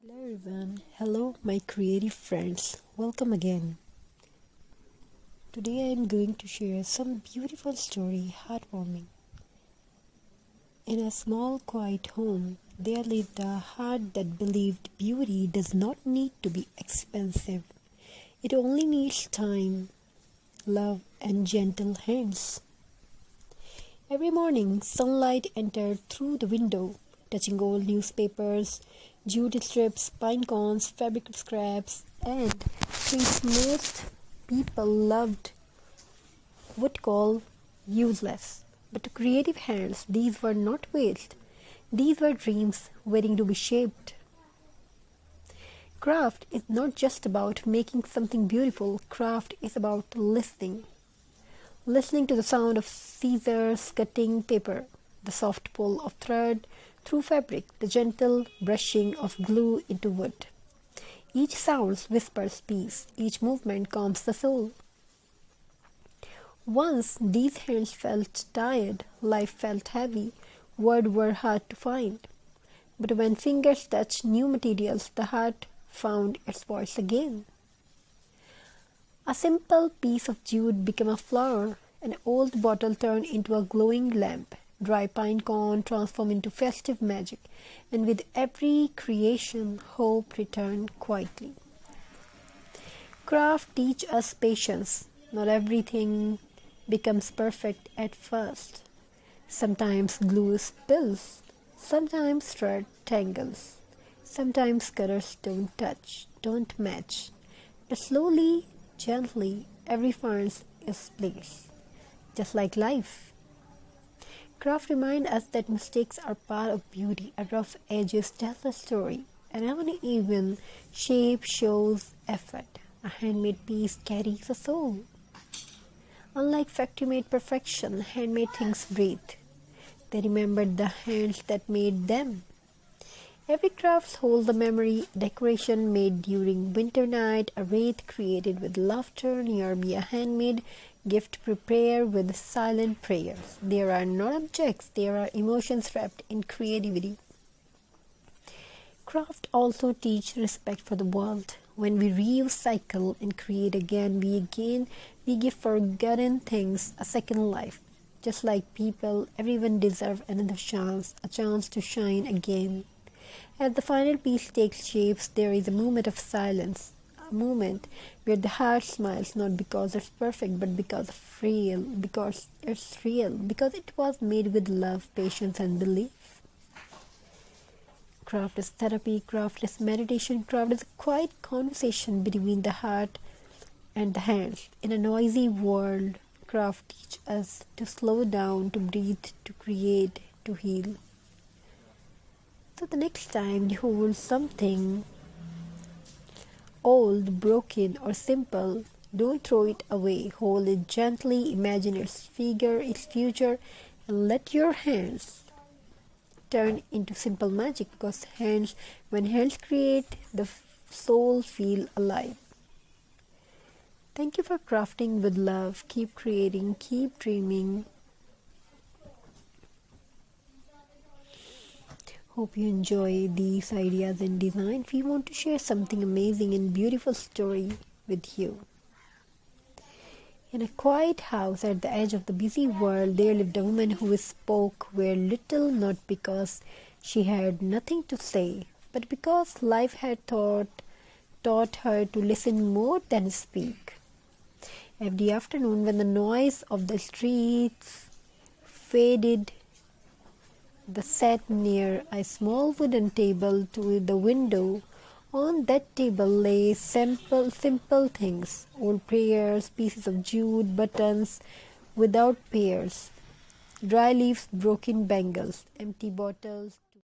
Hello everyone, hello my creative friends, welcome again. Today I am going to share some beautiful story, heartwarming. In a small quiet home, there lived a heart that believed beauty does not need to be expensive. It only needs time, love and gentle hands. Every morning, sunlight entered through the window, touching old newspapers, jute strips, pine cones, fabric scraps, and things most people would call useless. But to creative hands, these were not waste. These were dreams waiting to be shaped. Craft is not just about making something beautiful. Craft is about listening. Listening to the sound of scissors cutting paper, the soft pull of thread through fabric, the gentle brushing of glue into wood. Each sound whispers peace, each movement calms the soul. Once these hands felt tired, life felt heavy, words were hard to find. But when fingers touched new materials, the heart found its voice again. A simple piece of jute became a flower, an old bottle turned into a glowing lamp, dry pine cone transformed into festive magic, and with every creation, hope returned quietly. Craft teaches us patience. Not everything becomes perfect at first. Sometimes glue spills, sometimes thread tangles, sometimes colors don't match. But slowly, gently, every finds its place, just like life. Craft reminds us that mistakes are part of beauty. A rough edges tell a story. An uneven shape shows effort. A handmade piece carries a soul. Unlike factory-made perfection, handmade things breathe. They remembered the hands that made them. Every craft holds a memory, decoration made during winter night, a wreath created with laughter, nearby a handmade gift prepared with silent prayers. There are not objects, there are emotions wrapped in creativity. Craft also teach respect for the world. When we recycle and create again, we give forgotten things a second life. Just like people, everyone deserves another chance, a chance to shine again. As the final piece takes shapes, there is a moment of silence, a moment where the heart smiles not because it's perfect, but because it's real, because it was made with love, patience, and belief. Craft is therapy, craft is meditation, craft is a quiet conversation between the heart and the hands. In a noisy world, craft teaches us to slow down, to breathe, to create, to heal. So the next time you hold something old, broken, or simple, don't throw it away. Hold it gently, imagine its figure, its future, and let your hands turn into simple magic, because when hands create, the soul feels alive. Thank you for crafting with love. Keep creating, keep dreaming. Hope you enjoy these ideas and design. We want to share something amazing and beautiful story with you. In a quiet house at the edge of the busy world, there lived a woman who spoke very little, not because she had nothing to say, but because life had taught her to listen more than speak. Every afternoon, when the noise of the streets faded, they sat near a small wooden table to the window. On that table lay simple things, old prayers, pieces of jute, buttons without pairs, dry leaves, broken bangles, empty bottles,